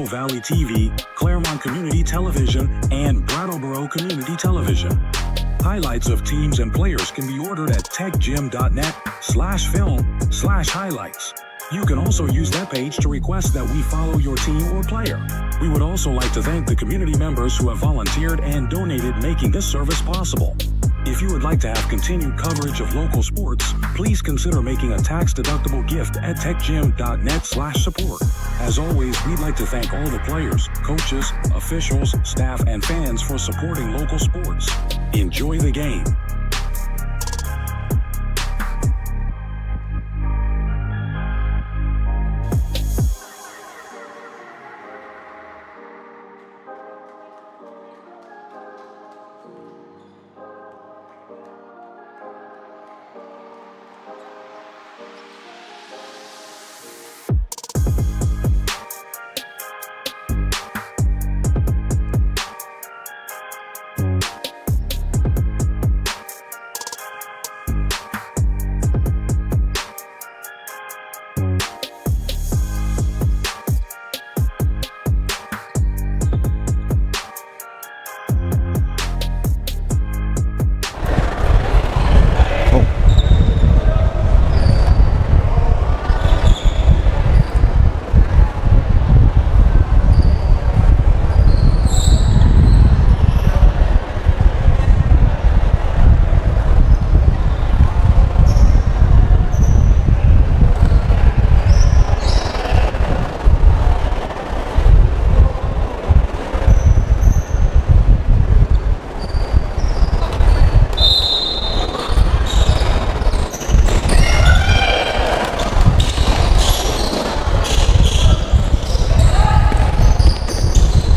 Simoneau Valley TV, Claremont Community Television, and Brattleboro Community Television. Highlights of teams and players can be ordered at techgym.net/film/highlights. You can also use that page to request that we follow your team or player. We would also like to thank the community members who have volunteered and donated, making this service possible. If you would like to have continued coverage of local sports, please consider making a tax-deductible gift at techgym.net/support. As always, we'd like to thank all the players, coaches, officials, staff, and fans for supporting local sports. Enjoy the game.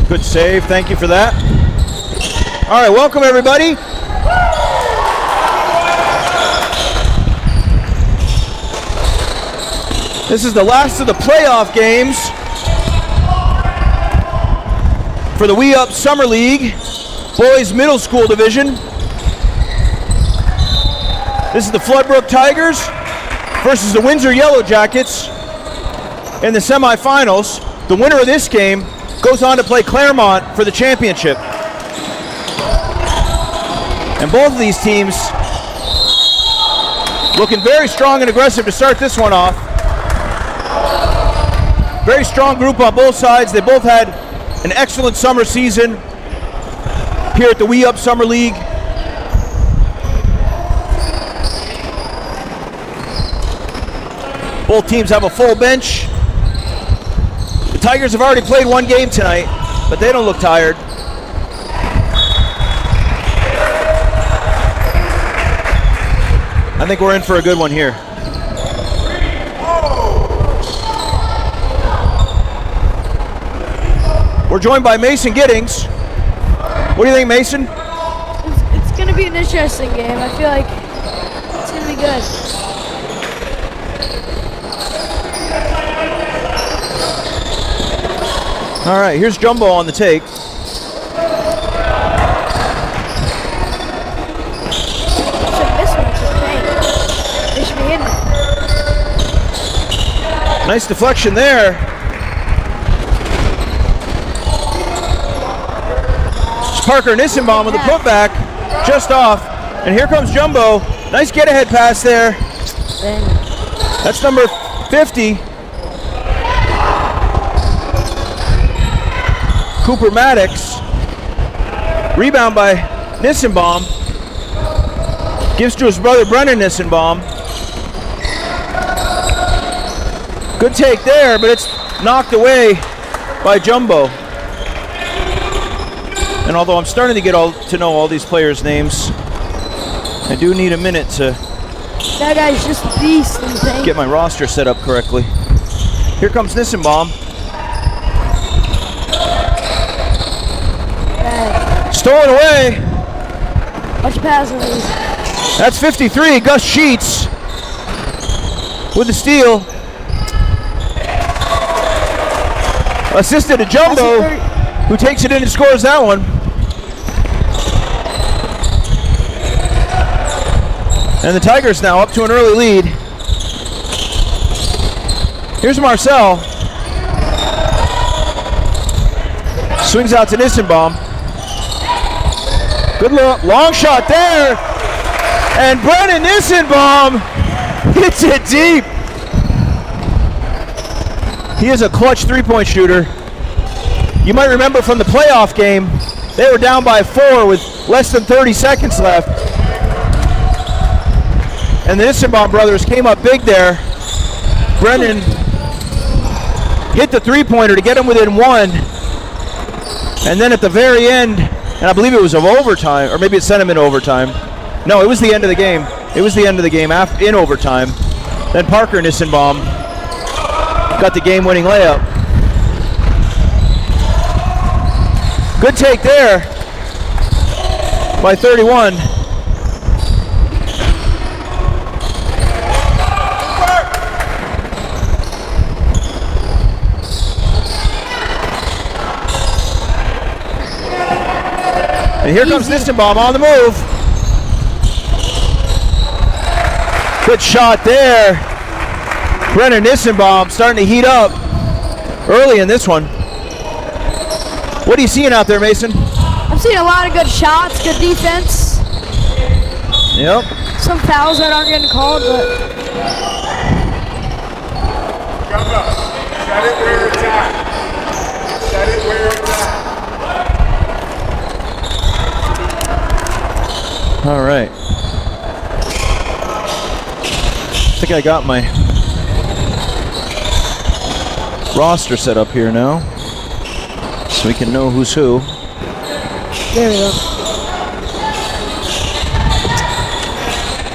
Good save, thank you for that. All right, welcome everybody. This is the last of the playoff games for the We Up Summer League Boys Middle School Division. This is the Floodbrook Tigers versus the Windsor Yellow Jackets in the semifinals. The winner of this game goes on to play Claremont for the championship. And both of these teams looking very strong and aggressive to start this one off. Very strong group on both sides. They both had an excellent summer season here at the We Up Summer League. Both teams have a full bench. The Tigers have already played one game tonight, but they don't look tired. I think we're in for a good one here. We're joined by Mason Giddings. What do you think, Mason? It's going to be an interesting game. I feel like it's going to be good. All right, here's Jumbo on the take. They should be hitting it. Nice deflection there. It's Parker Nissenbaum with a putback, just off. And here comes Jumbo. Nice get-ahead pass there. That's number 50. Cooper Maddox. Rebound by Nissenbaum. Gives to his brother Brennan Nissenbaum. Good take there, but it's knocked away by Jumbo. And although I'm starting to get to know all these players' names, I do need a minute to that guy's just a beast in the paint. Get my roster set up correctly. Here comes Nissenbaum. Stolen away. Watch pass on these. That's 53. Gus Sheets with the steal. Assisted to Jumbo, who takes it in and scores that one. And the Tigers now up to an early lead. Here's Marcel. Swings out to Nissenbaum. Good look, long shot there. And Brennan Nissenbaum hits it deep. He is a clutch three-point shooter. You might remember from the playoff game, they were down by 4 with less than 30 seconds left. And the Nissenbaum brothers came up big there. Brennan hit the three-pointer to get him within 1. And then at the very end, and I believe it was of overtime, or maybe it sent him in overtime. No, it was the end of the game. It was the end of the game in overtime. Then Parker Nissenbaum got the game-winning layup. Good take there by 31. And here comes Nissenbaum on the move. Good shot there. Brennan Nissenbaum starting to heat up early in this one. What are you seeing out there, Mason? I'm seeing a lot of good shots, good defense. Yep. Some fouls that aren't getting called, but. Come up. Set it where it's at. Set it where it's at. All right. I think I got my roster set up here now, so we can know who's who. There we go.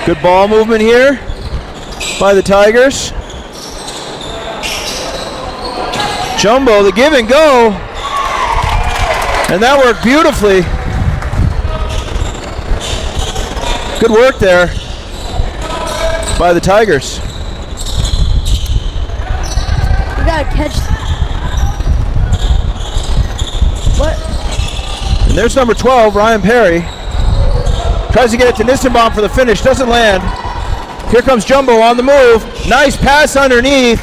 Good ball movement here by the Tigers. Jumbo, the give and go. And that worked beautifully. Good work there by the Tigers. We gotta catch. What? And there's number 12, Ryan Perry. Tries to get it to Nissenbaum for the finish, doesn't land. Here comes Jumbo on the move. Nice pass underneath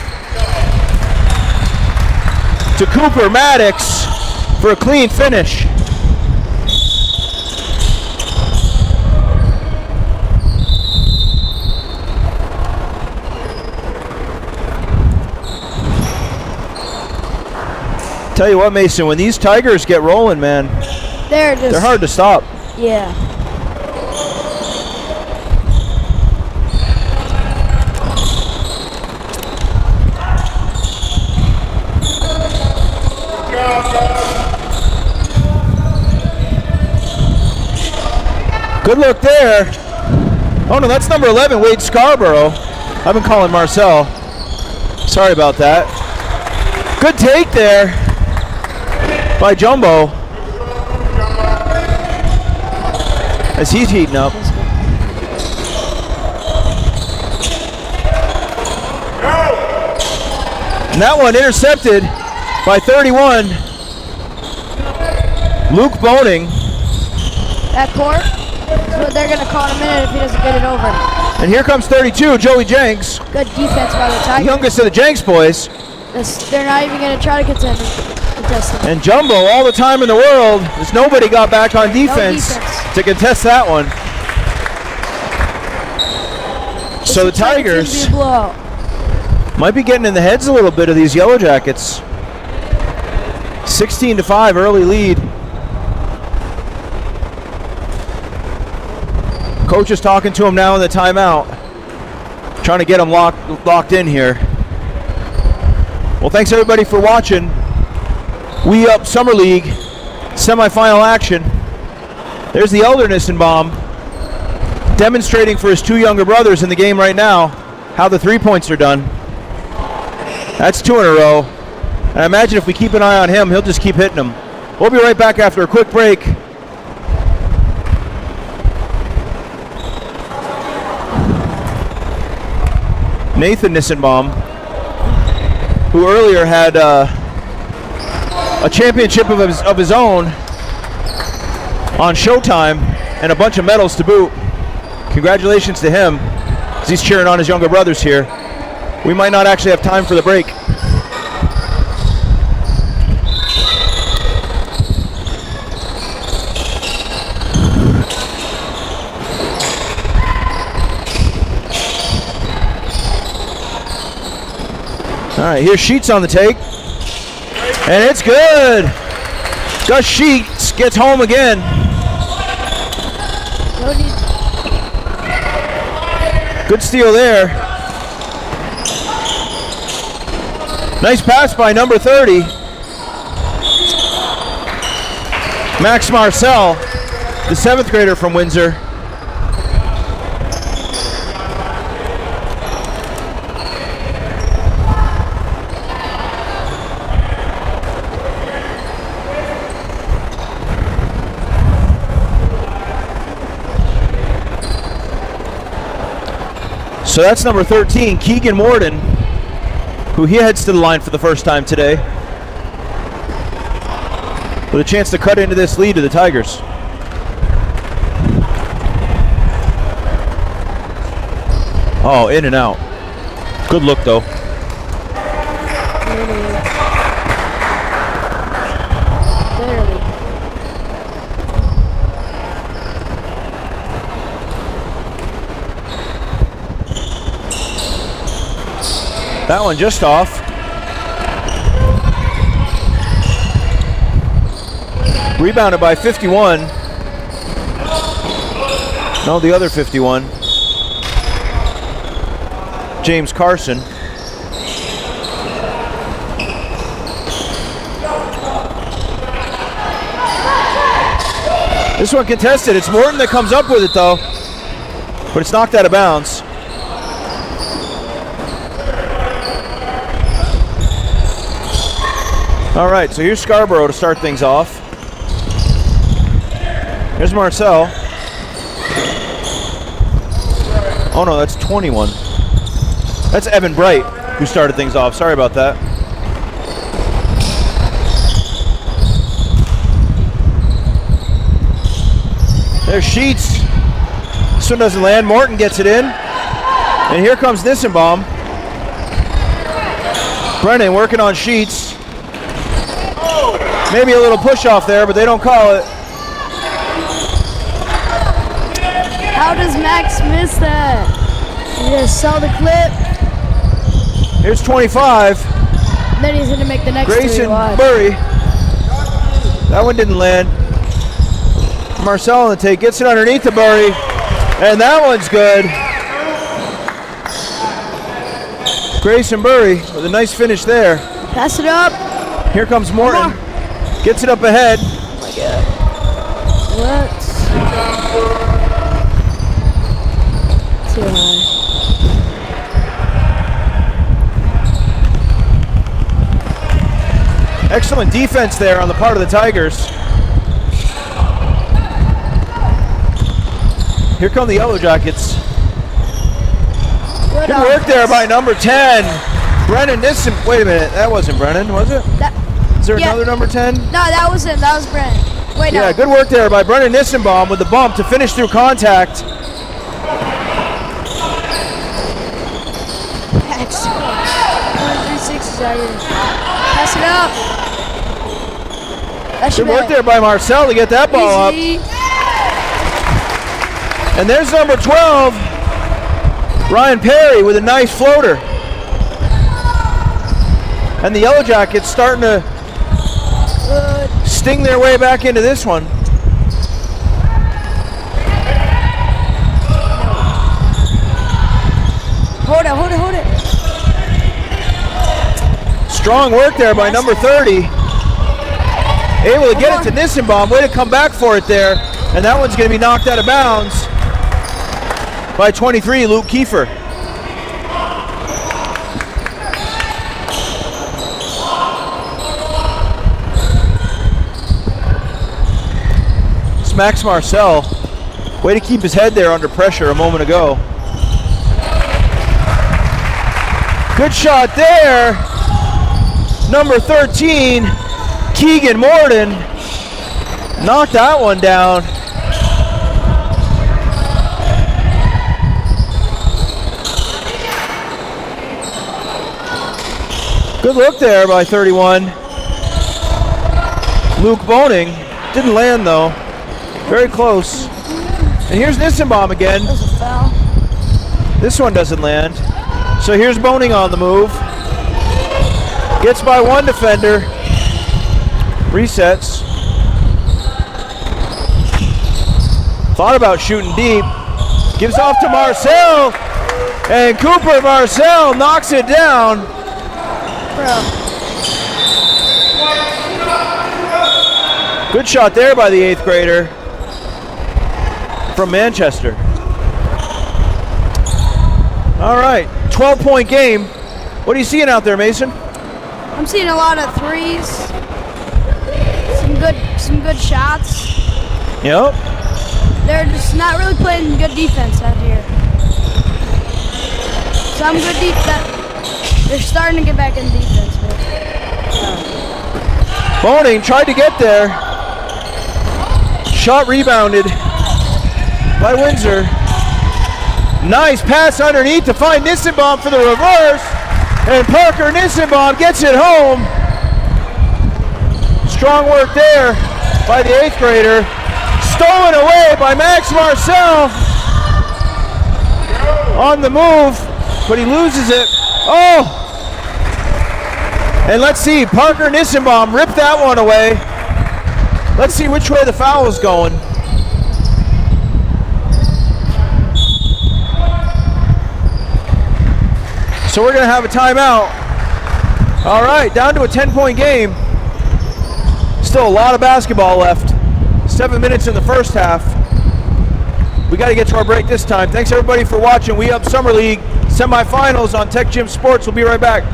to Cooper Maddox for a clean finish. Tell you what, Mason, when these Tigers get rolling, man, they're hard to stop. Yeah. Good look there. Oh no, that's number 11, Wade Scarborough. I've been calling Marcel. Sorry about that. Good take there by Jumbo as he's heating up. And that one intercepted by 31. Luke Boning. That court is what they're going to call in a minute if he doesn't get it over. And here comes 32, Joey Jenks. Good defense by the The Tigers. youngest of the Jenks boys. They're not even going to try to contest it. And Jumbo, all the time in the world, as nobody got back on defense to contest that one. So the Tigers might be getting in the heads a little bit of these Yellow Jackets. 16-5 early lead. Coach is talking to him now in the timeout, trying to get him locked in here. Well, thanks everybody for watching. We Up Summer League semifinal action. There's the elder Nissenbaum demonstrating for his two younger brothers in the game right now how the 3 points are done. That's 2 in a row. And I imagine if we keep an eye on him, he'll just keep hitting them. We'll be right back after a quick break. Nathan Nissenbaum, who earlier had a championship of his own on Showtime and a bunch of medals to boot. Congratulations to him as he's cheering on his younger brothers here. We might not actually have time for the break. right, here's Sheets on the take. And it's good. Gus Sheets gets home again. Good steal there. Nice pass by number 30. Max Marcel, the 7th grader from Windsor. So that's number 13, Keegan Morden, who he heads to the line for the first time today, with a chance to cut into this lead of the Tigers. Oh, in and out. Good look, though. That one just off. Rebounded by 51. No, the other 51. James Carson. This one contested. It's Morton that comes up with it though, but it's knocked out of bounds. All right, so here's Scarborough to start things off. Here's Marcel. Oh no, that's 21. That's Evan Bright who started things off. Sorry about that. There's Sheets. This one doesn't land. Morton gets it in. And here comes Nissenbaum. Brennan working on Sheets. Maybe a little push off there, but they don't call it. How does Max miss that? You just saw the clip. Here's 25. Then he's going to make the next Grayson three. Watch. Burry. That one didn't land. Marcel on the take, gets it underneath the Burry, and that one's good. Grayson Burry with a nice finish there. Pass it up. Here comes Morton. Gets it up ahead. Oh my God. What? Too high. Excellent defense there on the part of the Tigers. Here come the Yellow Jackets. Good work there by number 10. Brennan Nissen. Wait a minute, that wasn't Brennan, was it? Is there another number 10? No, that was him. That was Brennan. Wait, no. Yeah, good work there by Brennan Nissenbaum with the bump to finish through contact. That's 136 out here. Pass it up. Good work there by Marcel to get that ball Easy. up. And there's number 12, Ryan Perry with a nice floater. And the Yellow Jackets starting to sting their way back into this one. Hold it, hold it, hold it. Strong work there by number 30. Able to get it to Nissenbaum. Way to come back for it there. And that one's going to be knocked out of bounds by 23, Luke Kiefer. It's Max Marcel. Way to keep his head there under pressure a moment ago. Good shot there. Number 13, Keegan Morden. Knocked that one down. Good look there by 31. Luke Boning. Didn't land though. Very close. And here's Nissenbaum again. That was a foul. This one doesn't land. So here's Boning on the move. Gets by one defender. Resets. Thought about shooting deep. Gives off to Marcel. And Cooper Marcel knocks it down. Good shot there by the 8th grader from Manchester. All right, 12-point game. What are you seeing out there, Mason? I'm seeing a lot of threes. Some good shots. Yep. They're just not really playing good defense out here. Some good defense. They're starting to get back in defense. Boning tried to get there. Shot rebounded by Windsor. Nice pass underneath to find Nissenbaum for the reverse. And Parker Nissenbaum gets it home. Strong work there by the 8th grader. Stolen away by Max Marcel. On the move, but he loses it. Oh! And let's see, Parker Nissenbaum ripped that one away. Let's see which way the foul is going. So we're going to have a timeout. All right, down to a 10-point game. Still a lot of basketball left. 7 minutes in the first half. We got to get to our break this time. Thanks everybody for watching. We Up Summer League semifinals on TecGym Sports. We'll be right back.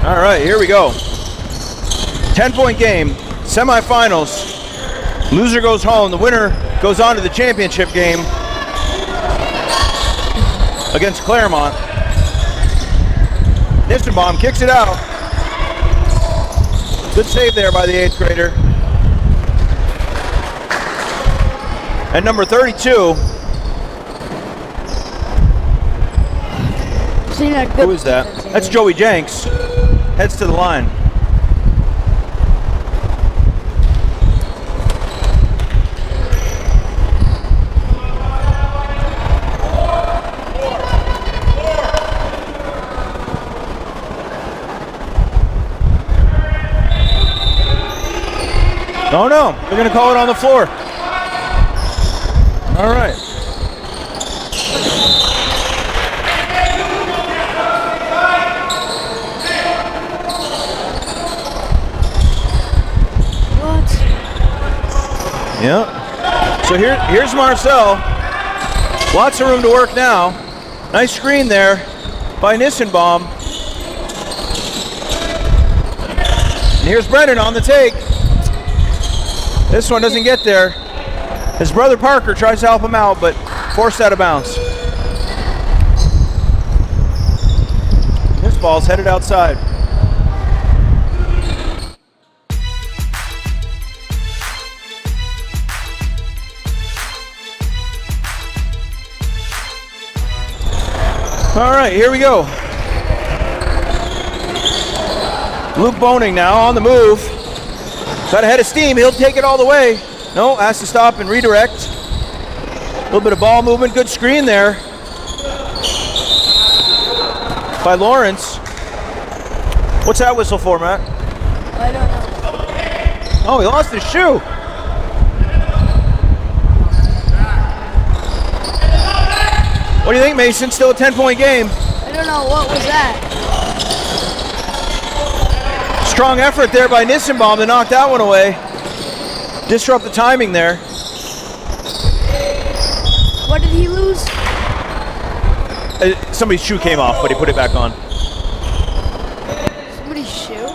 All right, here we go. 10-point game, semifinals. Loser goes home. The winner goes on to the championship game against Claremont. Nissenbaum kicks it out. Good save there by the 8th grader. And number 32. Who is that? That's Joey Jenks. Heads to the line. Oh no, they're going to call it on the floor. All right. Yeah. So here's Marcel. Lots of room to work now. Nice screen there by Nissenbaum. And here's Brennan on the take. This one doesn't get there. His brother Parker tries to help him out, but forced out of bounds. This ball's headed outside. All right, here we go. Luke Boning now on the move. Got a head of steam, he'll take it all the way. No, has to stop and redirect. A little bit of ball movement, good screen there by Lawrence. What's that whistle for, Matt? I don't know. Oh, he lost his shoe. What do you think, Mason? Still a 10-point game. I don't know, what was that? Strong effort there by Nissenbaum to knock that one away. Disrupt the timing there. What did he lose? Somebody's shoe came off, but he put it back on. Somebody's shoe?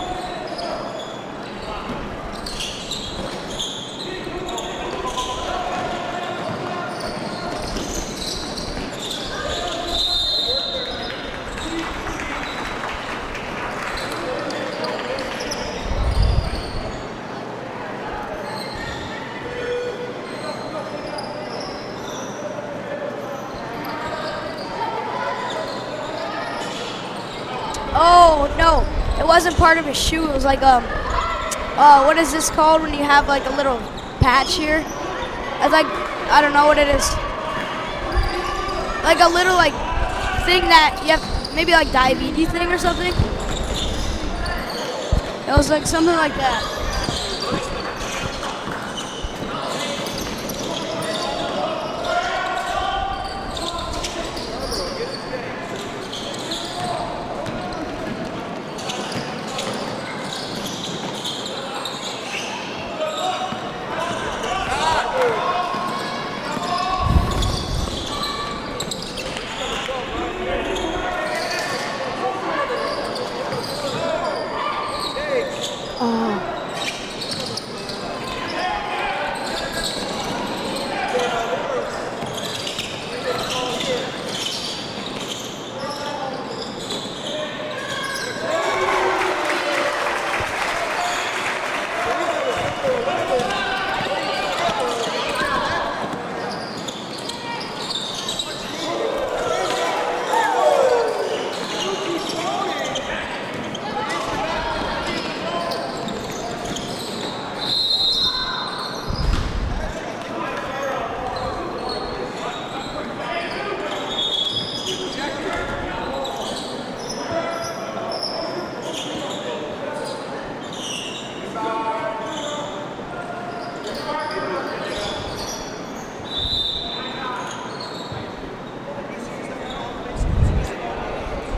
Oh no, it wasn't part of his shoe. It was like what is this called when you have like a little patch here? It's like, I don't know what it is. Like a little like thing that you have, maybe like diabetes thing or something. It was like something like that.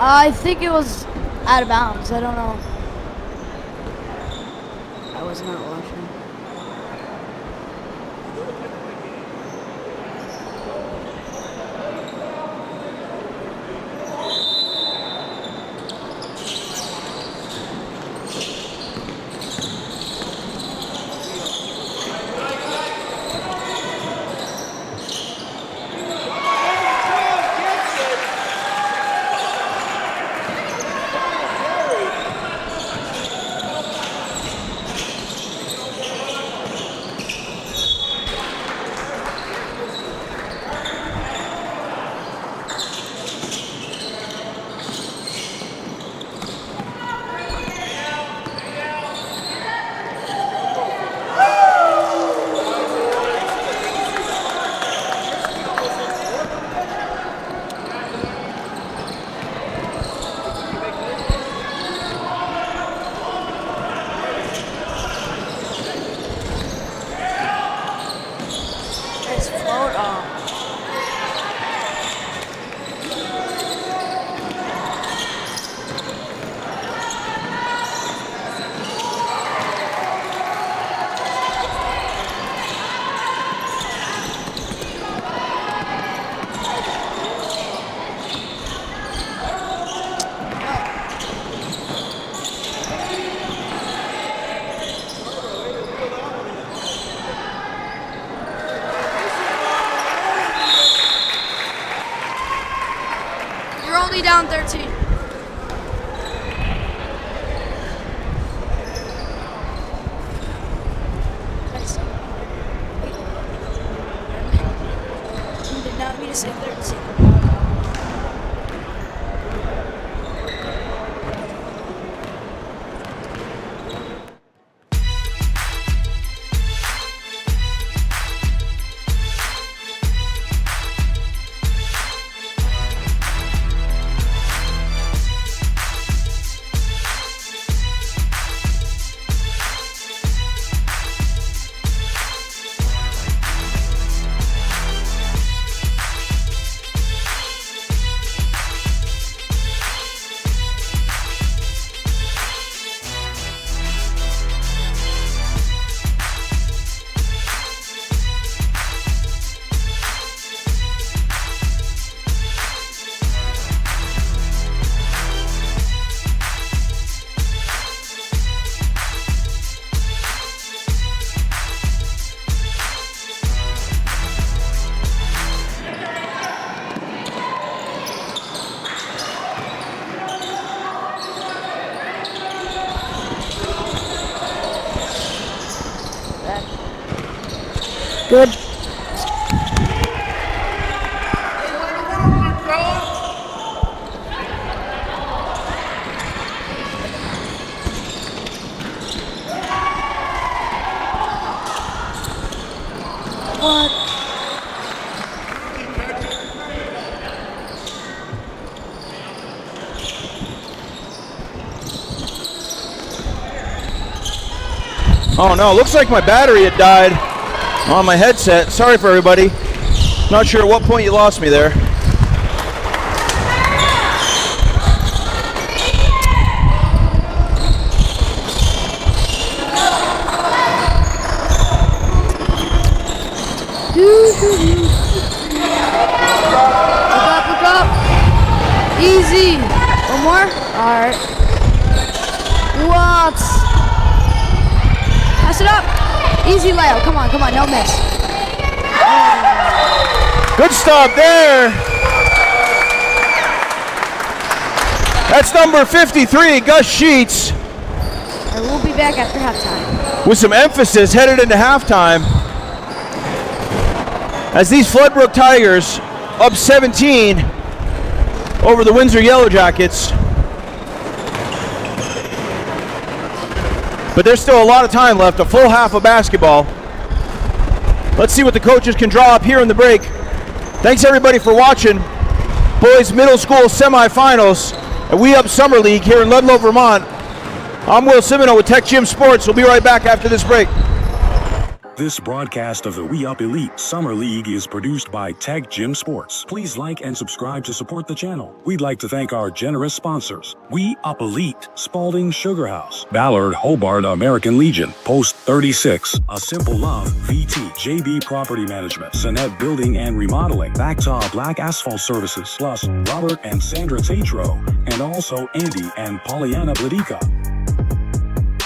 I think it was out of bounds. I don't know. I was not watching. Down 13. Nice. You did not mean to say 13. Good. What? Oh no, looks like my battery had died on my headset. Sorry for everybody. Not sure at what point you lost me there. Look up. Easy. One more? Alright. What? Pass it up. Easy layup. Come on, no miss. Good stop there. That's number 53, Gus Sheets, And we'll be back after halftime. with some emphasis headed into halftime. As these Floodbrook Tigers up 17 over the Windsor Yellow Jackets. But there's still a lot of time left, a full half of basketball. Let's see what the coaches can draw up here in the break. Thanks everybody for watching. Boys Middle School semifinals at We Up Summer League here in Ludlow, Vermont. I'm Will Simoneau with TecGym Sports. We'll be right back after this break. This broadcast of the We Up Elite Summer League is produced by TecGym Sports. Please like and subscribe to support the channel. We'd like to thank our generous sponsors: We Up Elite, Spalding Sugar House, Ballard Hobart American Legion, Post 36, A Simple Love, VT, JB Property Management, Sonnet Building and Remodeling, Backtop Black Asphalt Services, plus Robert and Sandra TATRO, and also Andy and Pollyanna BLADYKA.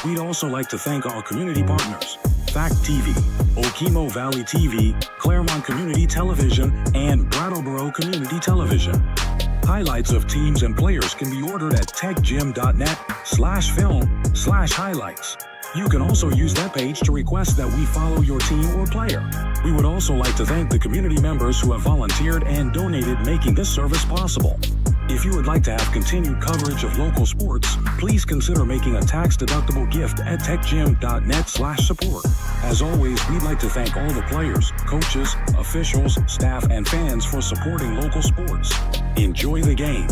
We'd also like to thank our community partners: Fact TV, Okemo Valley TV, Claremont Community Television, and Brattleboro Community Television. Highlights of teams and players can be ordered at techgym.net/film/highlights. You can also use that page to request that we follow your team or player. We would also like to thank the community members who have volunteered and donated, making this service possible. If you would like to have continued coverage of local sports, please consider making a tax-deductible gift at techgym.net/support. As always, we'd like to thank all the players, coaches, officials, staff, and fans for supporting local sports. Enjoy the game.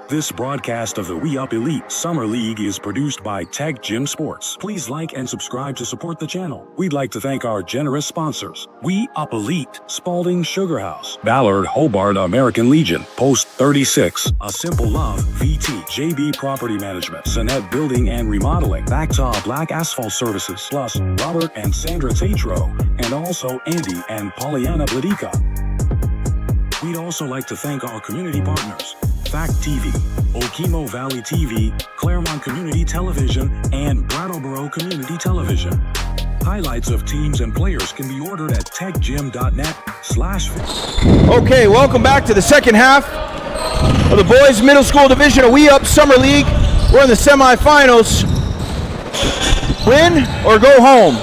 This broadcast of the We Up Elite Summer League is produced by TecGym Sports. Please like and subscribe to support the channel. We'd like to thank our generous sponsors: We Up Elite, Spalding Sugar House, Ballard Hobart American Legion, Post 36, A Simple Love, VT, JB Property Management, Sonnet Building and Remodeling, Backtop Black Asphalt Services, plus Robert and Sandra TATRO, and also Andy and Pollyanna BLADYKA. We'd also like to thank our community partners: Fact TV, Okemo Valley TV, Claremont Community Television, and Brattleboro Community Television. Highlights of teams and players can be ordered at techgym.net/film. Okay, welcome back to the second half. of the boys middle school division of We Up Summer League. We're in the semifinals. Win or go home.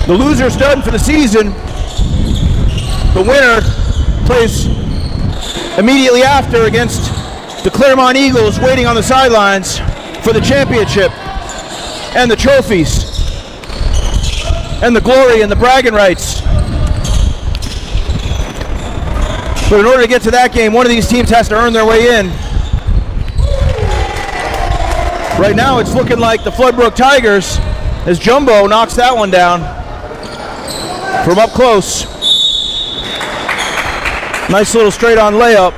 The loser's done for the season. The winner plays immediately after against the Claremont Eagles, waiting on the sidelines for the championship and the trophies and the glory and the bragging rights. But in order to get to that game, one of these teams has to earn their way in. Right now it's looking like the Floodbrook Tigers as Jumbo knocks that one down from up close. Nice little straight on layup.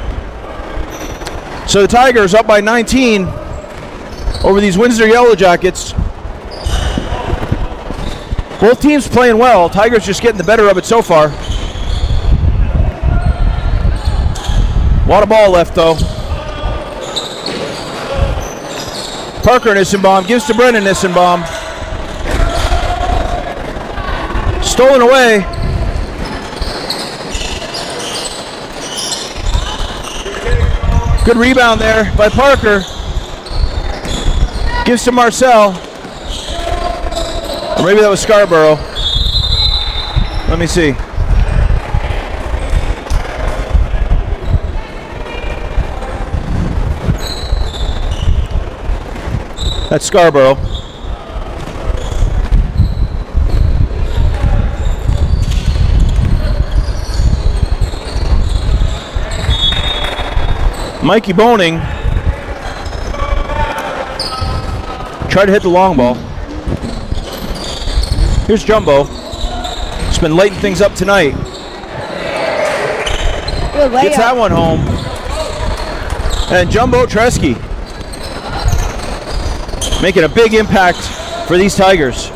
So the Tigers up by 19 over these Windsor Yellow Jackets. Both teams playing well. Tigers just getting the better of it so far. A lot of ball left though. Parker Nissenbaum gives to Brendan Nissenbaum. Stolen away. Good rebound there by Parker. Gives to Marcel. Or maybe that was Scarborough. Let me see. That's Scarborough. Mikey Boning tried to hit the long ball. Here's Jumbo. It's been lighting things up tonight. Gets that one home. And Jumbo Tresky making a big impact for these Tigers.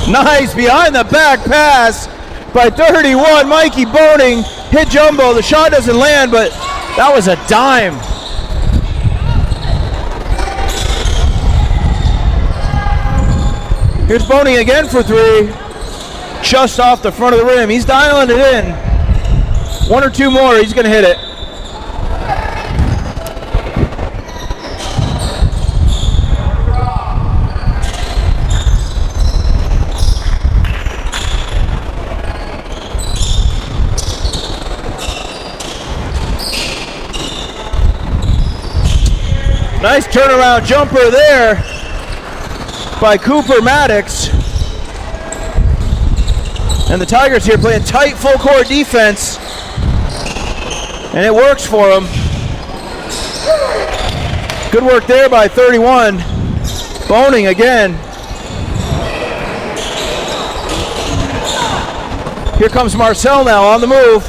Nice behind the back pass by 31. Mikey Boning hit Jumbo. The shot doesn't land, but that was a dime. Here's Boning again for three. Just off the front of the rim. He's dialing it in. One or two more, he's gonna hit it. Nice turnaround jumper there by Cooper Maddox. And the Tigers here playing tight full court defense. And it works for them. Good work there by 31. Boning again. Here comes Marcel now on the move.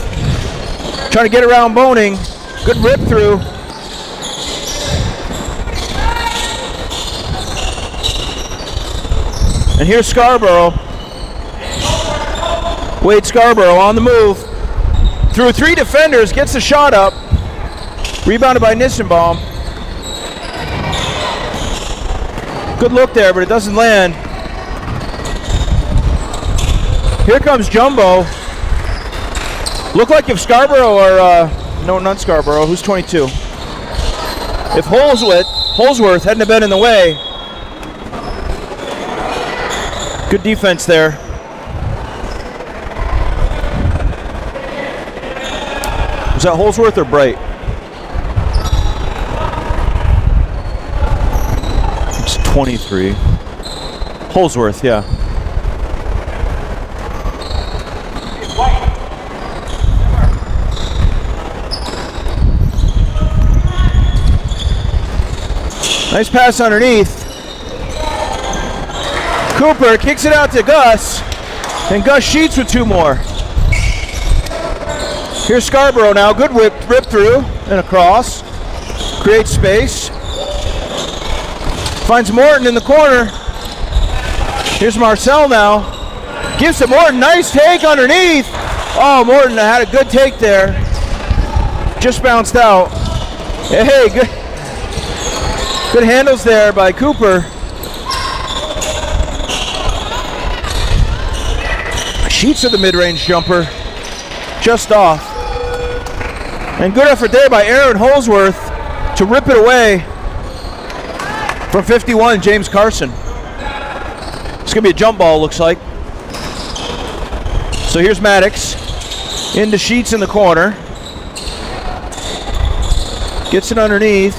Trying to get around Boning. Good rip through. And here's Scarborough. Wade Scarborough on the move. Through three defenders, gets the shot up. Rebounded by Nissenbaum. Good look there, but it doesn't land. Here comes Jumbo. Looked like if Scarborough or, no, not Scarborough, who's 22? If Holsworth hadn't have been in the way. Good defense there. Was that Holsworth or Bright? It's 23. Holsworth, yeah. Nice pass underneath. Cooper kicks it out to Gus, and Gus Sheets with two more. Here's Scarborough now, good rip through and across. Creates space. Finds Morton in the corner. Here's Marcel now. Gives to Morton, nice take underneath. Oh, Morton had a good take there. Just bounced out. Hey, good handles there by Cooper. Sheets of the mid-range jumper, just off. And good effort there by Aaron Holsworth to rip it away from 51, James Carson. It's going to be a jump ball, looks like. So here's Maddox into Sheets in the corner. Gets it underneath.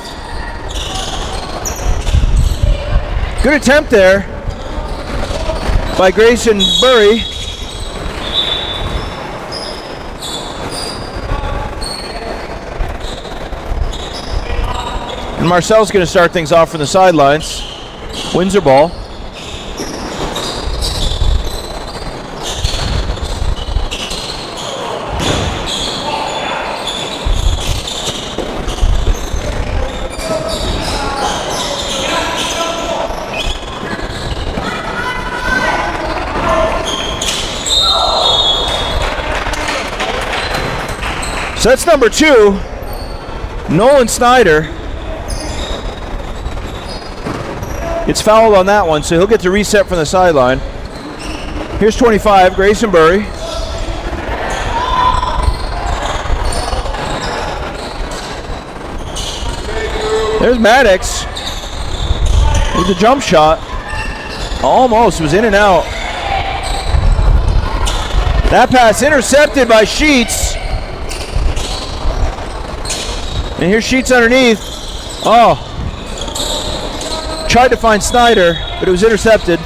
Good attempt there by Grayson Burry. And Marcel's going to start things off from the sidelines. Windsor ball. So that's number 2, Nolan Snyder. Gets fouled on that one, so he'll get to reset from the sideline. Here's 25, Grayson Burry. There's Maddox with the jump shot. Almost was in and out. That pass intercepted by Sheets. And here's Sheets underneath. Oh. Tried to find Snyder, but it was intercepted.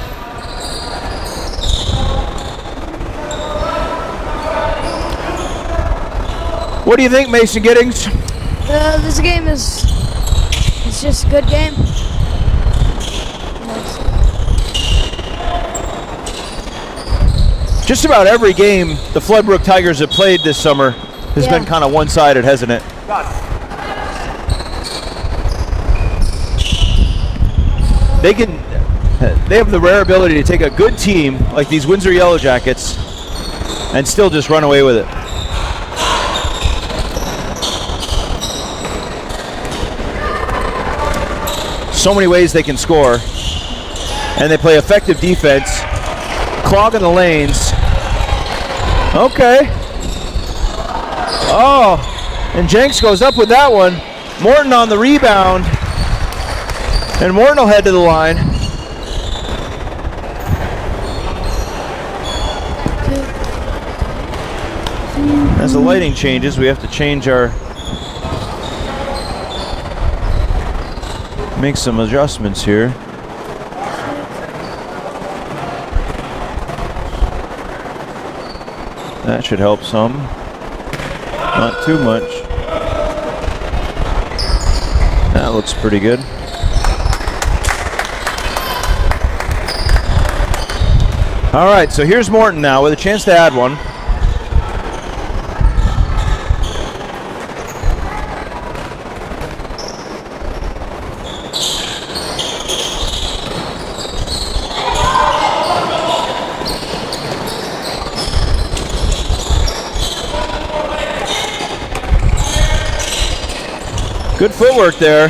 What do you think, Mason Giddings? This game is just a good game. Just about every game the Floodbrook Tigers have played this summer has been kind of one-sided, hasn't it? They have the rare ability to take a good team like these Windsor Yellow Jackets and still just run away with it. So many ways they can score, and they play effective defense, clogging the lanes. Okay. Oh, and Jenks goes up with that one. Morton on the rebound, and Morton will head to the line. As the lighting changes, we have to change make some adjustments here. That should help some. Not too much. That looks pretty good. All right, so here's Morton now with a chance to add one. Good footwork there.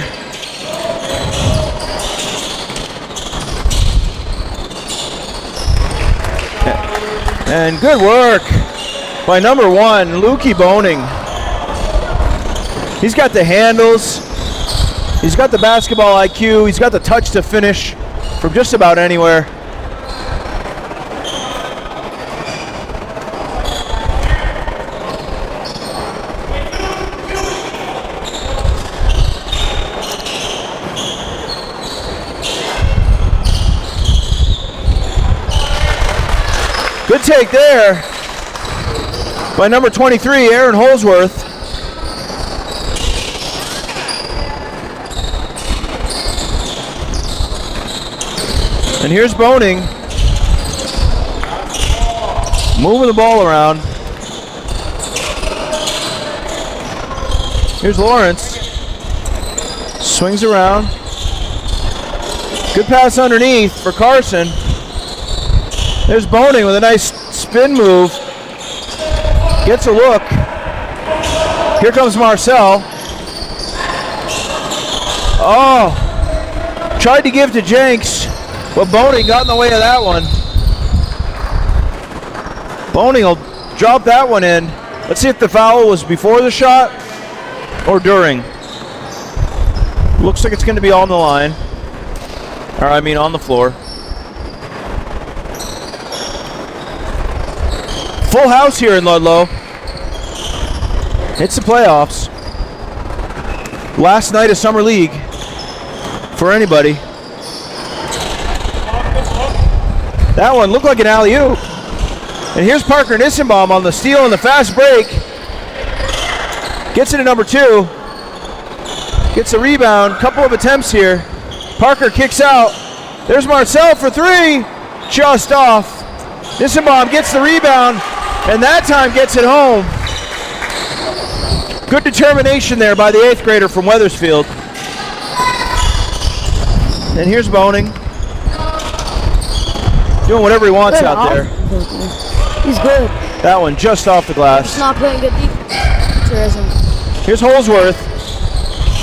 And good work by number 1, Lukey Boning. He's got the handles. He's got the basketball IQ. He's got the touch to finish from just about anywhere. Good take there by number 23, Aaron Holsworth. And here's Boning moving the ball around. Here's Lawrence. Swings around. Good pass underneath for Carson. There's Boning with a nice spin move. Gets a look. Here comes Marcel. Oh. Tried to give to Jenks, but Boning got in the way of that one. Boning will drop that one in. Let's see if the foul was before the shot or during. Looks like it's going to be on the line. Or I mean on the floor. Full house here in Ludlow. It's the playoffs. Last night of Summer League for anybody. That one looked like an alley-oop. And here's Parker Nissenbaum on the steal and the fast break. Gets it to number 2. Gets a rebound. Couple of attempts here. Parker kicks out. There's Marcel for 3. Just off. Nissenbaum gets the rebound, and that time gets it home. Good determination there by the 8th grader from Wethersfield. And here's Boning. Doing whatever he wants out there. He's good. That one just off the glass. He's not playing good defense. Here's Holsworth.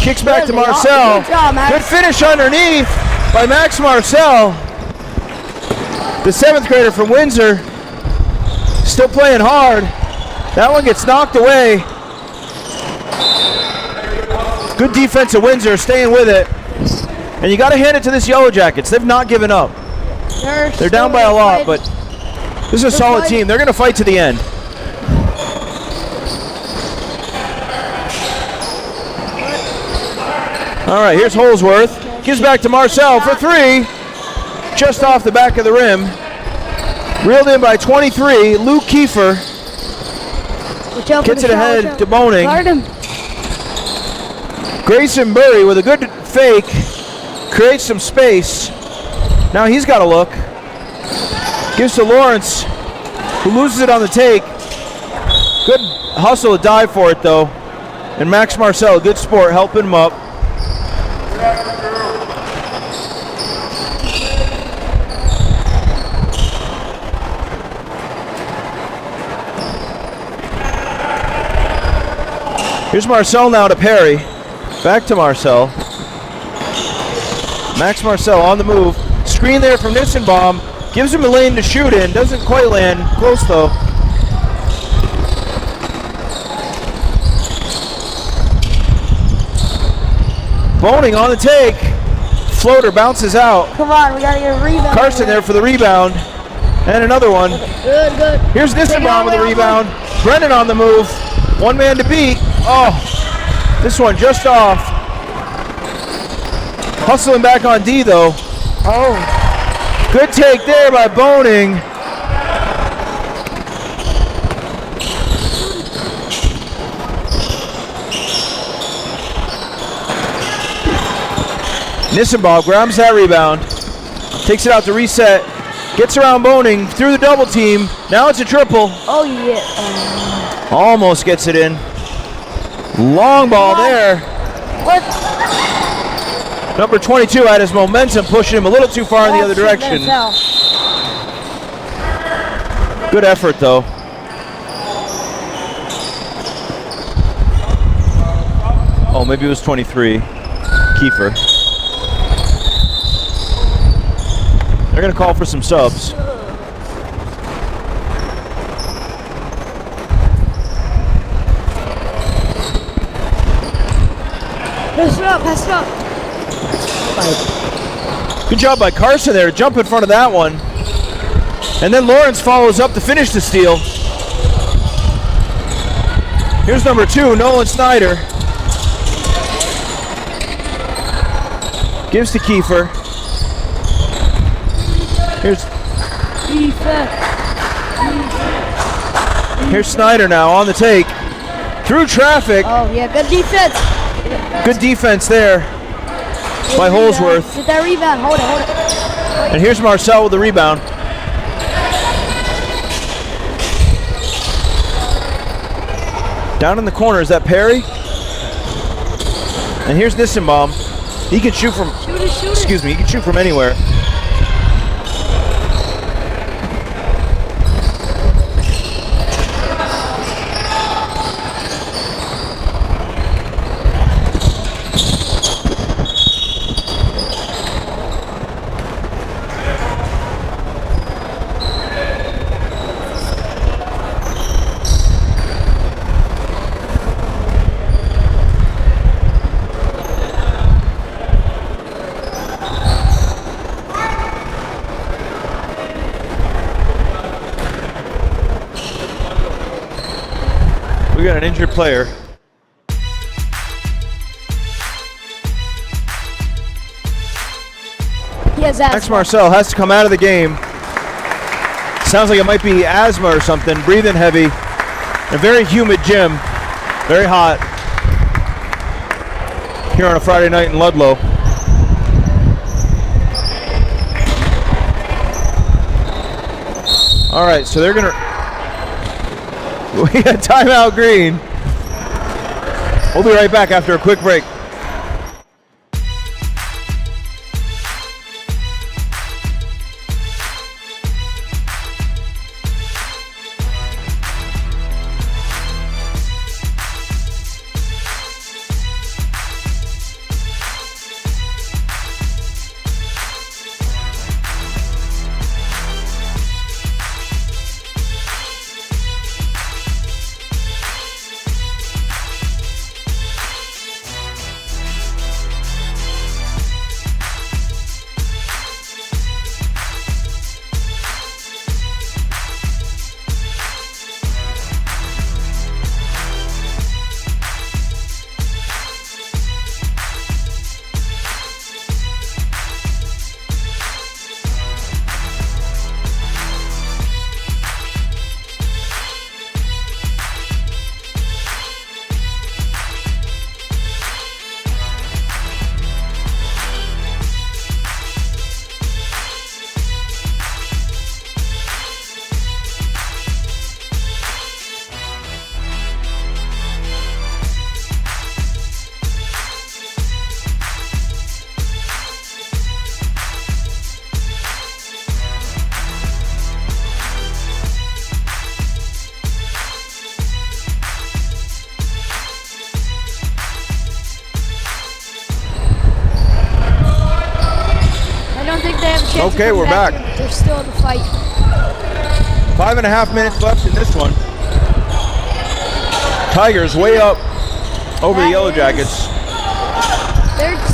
Kicks back to Marcel. Good job, Max. Good finish underneath by Max Marcel. The 7th grader from Windsor. Still playing hard. That one gets knocked away. Good defense of Windsor, staying with it. And you got to hand it to this Yellow Jackets. They've not given up. They're down by a lot, but this is a solid team. They're going to fight to the end. All right, here's Holsworth. Gives back to Marcel for 3. Just off the back of the rim. Reeled in by 23, Luke Kiefer. Gets it ahead to Boning. Grayson Burry with a good fake. Creates some space. Now he's got a look. Gives to Lawrence, who loses it on the take. Good hustle to dive for it, though. And Max Marcel, a good sport, helping him up. Here's Marcel now to Perry. Back to Marcel. Max Marcel on the move. Screen there from Nissenbaum. Gives him a lane to shoot in. Doesn't quite land. Close though. Boning on the take. Floater bounces out. Come on, we gotta get a rebound. Carson there for the rebound. And another one. Good. Here's Nissenbaum with the rebound. Brennan on the move. One man to beat. Oh, this one just off. Hustling back on D though. Oh, good take there by Boning. Nissenbaum grabs that rebound. Takes it out to reset. Gets around Boning through the double team. Now it's a triple. Oh yeah. Almost gets it in. Long ball there. What? Number 22 had his momentum, pushing him a little too far in the other direction. Good effort though. Oh, maybe it was 23. Kiefer. They're going to call for some subs. Pass it up. Good job by Carson there to jump in front of that one. And then Lawrence follows up to finish the steal. Here's number 2, Nolan Snyder. Gives to Kiefer. Here's Snyder now on the take. Through traffic. Oh yeah, good defense. Good defense there by Holsworth. Get that rebound. Hold it. And here's Marcel with the rebound. Down in the corner, is that Perry? And here's Nissenbaum. He can shoot from, excuse me, he can shoot from anywhere. an injured player. He has Max asthma. Marcel has to come out of the game. Sounds like it might be asthma or something, breathing heavy. A very humid gym, very hot. Here on a Friday night in Ludlow. All right, so they're gonna, we got timeout green. We'll be right back after a quick break. Okay, we're back. They're still in the fight. 5.5 minutes left in this one. Tigers way up over the Yellow Jackets.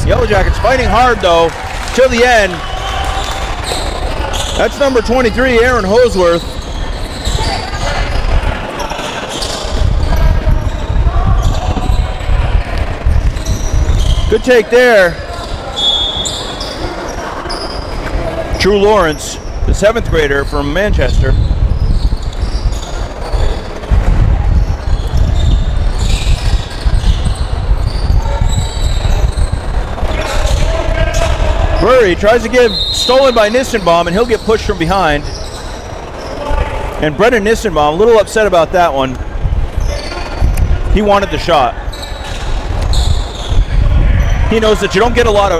Yellow Jackets fighting hard though till the end. That's number 23, Aaron Holsworth. Good take there. Drew Lawrence, the 7th grader from Manchester. Burry tries to give stolen by Nissenbaum, and he'll get pushed from behind. And Brendan Nissenbaum, a little upset about that one. He wanted the shot. He knows that you don't get a lot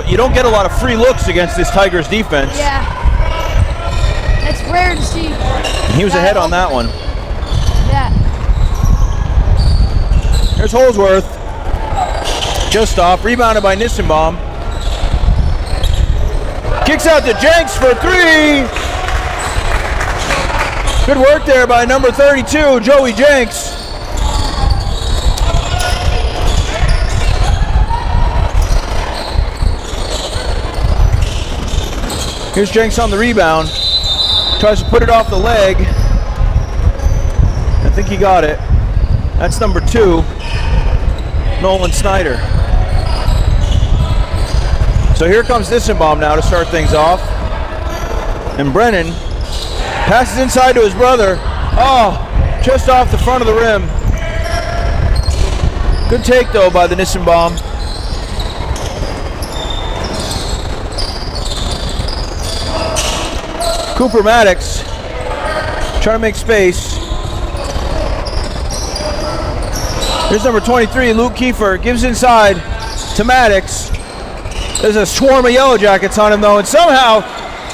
of free looks against this Tigers defense. Yeah, it's rare to see. He was ahead on that one. Yeah. Here's Holsworth, just off, rebounded by Nissenbaum. Kicks out to Jenks for 3. Good work there by number 32, Joey Jenks. Here's Jenks on the rebound. Tries to put it off the leg. I think he got it. That's number 2, Nolan Snyder. So here comes Nissenbaum now to start things off. And Brennan passes inside to his brother. Oh, just off the front of the rim. Good take though by the Nissenbaum. Cooper Maddox trying to make space. Here's number 23, Luke Kiefer, gives inside to Maddox. There's a swarm of Yellow Jackets on him though, and somehow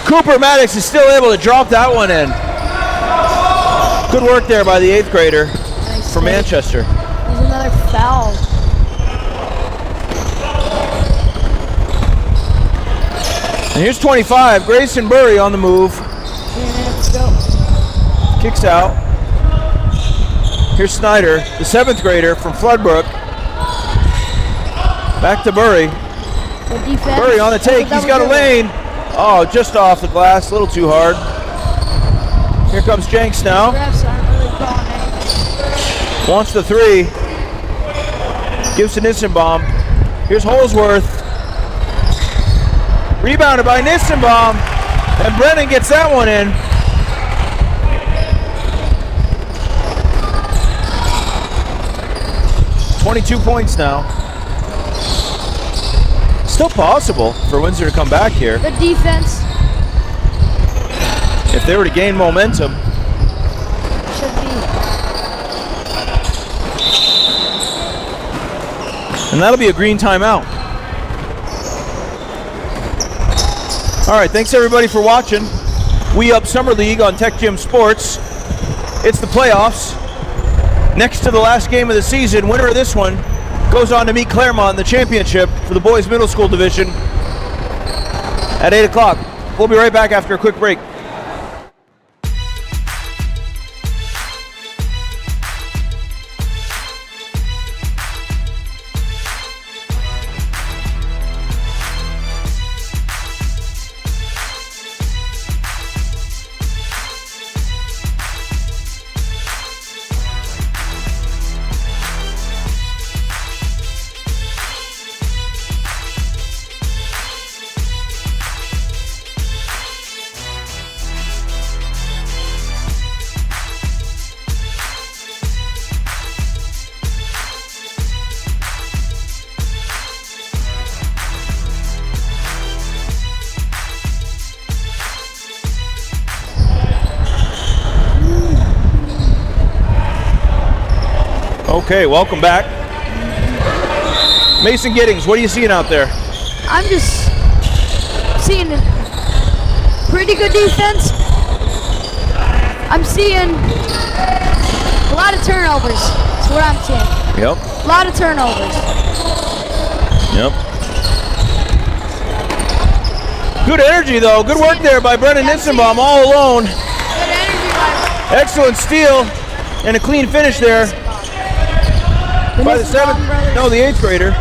Cooper Maddox is still able to drop that one in. Good work there by the 8th grader from Manchester. There's another foul. And here's 25, Grayson Burry on the move. 3 minutes to go. Kicks out. Here's Snyder, the 7th grader from Floodbrook. Back to Burry. Good defense. Burry on the take, he's got a lane. Oh, just off the glass, a little too hard. Here comes Jenks now. Refs aren't really calling anything. Wants the 3. Gives to Nissenbaum. Here's Holsworth. Rebounded by Nissenbaum. And Brennan gets that one in. .22 points now. Still possible for Windsor to come back here. Good defense. If they were to gain momentum. Should be. And that'll be a green timeout. All right, thanks everybody for watching. We Up Summer League on TecGym Sports. It's the playoffs. Next to the last game of the season, winner of this one goes on to meet Claremont in the championship for the boys middle school division at 8 o'clock. We'll be right back after a quick break. Okay, welcome back. Mason Giddings, what are you seeing out there? I'm just seeing pretty good defense. I'm seeing a lot of turnovers. That's what I'm seeing. Yep. A lot of turnovers. Yep. Good energy though. Good work there by Brennan Nissenbaum all alone. Good energy by Excellent steal and a clean finish there by the Nissenbaum brothers. the 8th grader.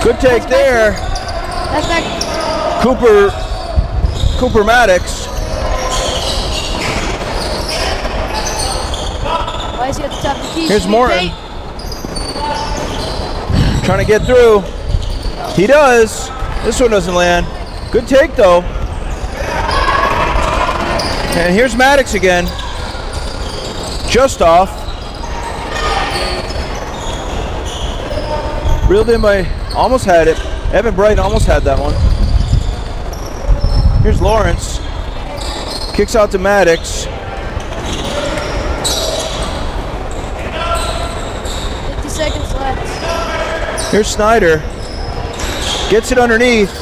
Good take there. That's that. Cooper Maddox. Why is he at the top of the key? Here's Should be Morton. great. Trying to get through. He does. This one doesn't land. Good take though. And here's Maddox again. Just off. Reeled in by, almost had it. Evan Bright almost had that one. Here's Lawrence. Kicks out to Maddox. 50 seconds left. Here's Snyder. Gets it underneath.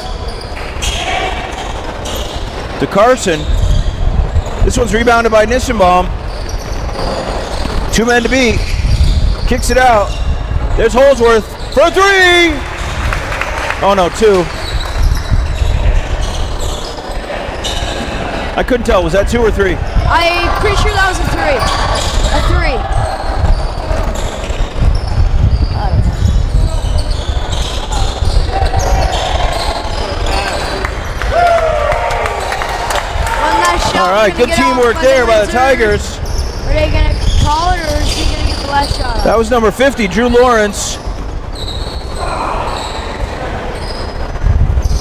To Carson. This one's rebounded by Nissenbaum. 2 men to beat. Kicks it out. There's Holsworth for 3. Oh no, 2. I couldn't tell. Was that 2 or 3? I'm pretty sure that was a 3. A 3. All right, good teamwork there by the Tigers. Are they going to call it, or is he going to get the last shot? That was number 50, Drew Lawrence,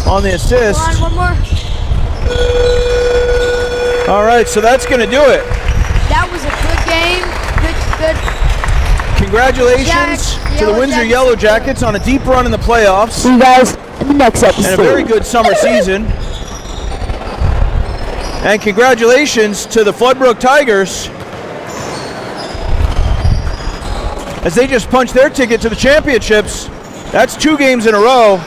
on the assist. Come on, one more. All right, so that's going to do it. That was a good game. Good. Congratulations to the Windsor Yellow Jackets on a deep run in the playoffs. See you guys in the next episode. And a very good summer season. And congratulations to the Floodbrook Tigers as they just punched their ticket to the championships. That's 2 games in a row.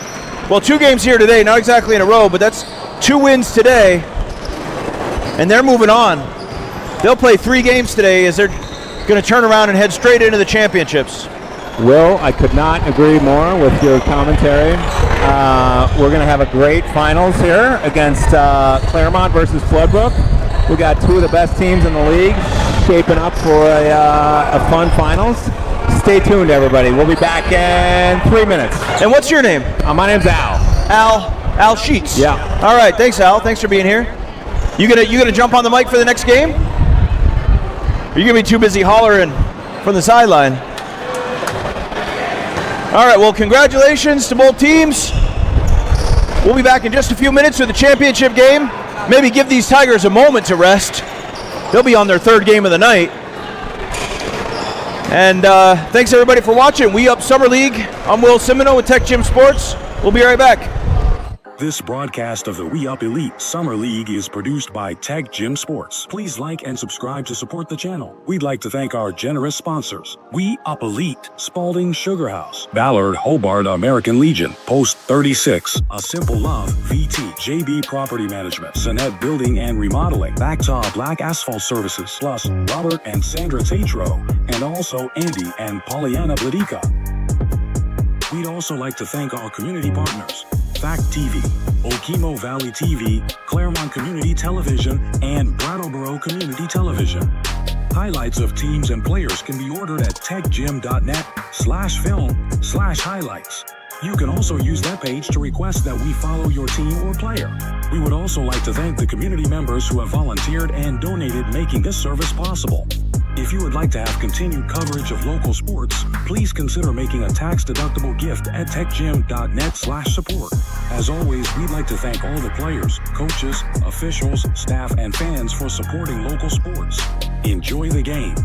Well, 2 games here today, not exactly in a row, but that's 2 wins today. And they're moving on. They'll play 3 games today as they're going to turn around and head straight into the championships. Will, I could not agree more with your commentary. We're going to have a great finals here against Claremont versus Floodbrook. We got 2 of the best teams in the league shaping up for a fun finals. Stay tuned, everybody. We'll be back in 3 minutes. And what's your name? My name's Al. Al Sheets. Yeah. All right, thanks Al. Thanks for being here. You gonna jump on the mic for the next game? Or you gonna be too busy hollering from the sideline? All right, well, congratulations to both teams. We'll be back in just a few minutes for the championship game. Maybe give these Tigers a moment to rest. They'll be on their third game of the night. And thanks everybody for watching. We Up Summer League. I'm Will Simoneau with TecGym Sports. We'll be right back. This broadcast of the We Up Elite Summer League is produced by TecGym Sports. Please like and subscribe to support the channel. We'd like to thank our generous sponsors: We Up Elite, Spalding Sugar House, Ballard Hobart American Legion, Post 36, A Simple Love, VT, JB Property Management, Sonnet Building and Remodeling, Bactaw Black Asphalt Services, plus Robert and Sandra TATRO, and also Andy and Pollyanna BLADYKA. We'd also like to thank our community partners: Fact TV, Okemo Valley TV, Claremont Community Television, and Brattleboro Community Television. Highlights of teams and players can be ordered at techgym.net/film/highlights. You can also use that page to request that we follow your team or player. We would also like to thank the community members who have volunteered and donated, making this service possible. If you would like to have continued coverage of local sports, please consider making a tax-deductible gift at techgym.net/support. As always, we'd like to thank all the players, coaches, officials, staff, and fans for supporting local sports. Enjoy the game.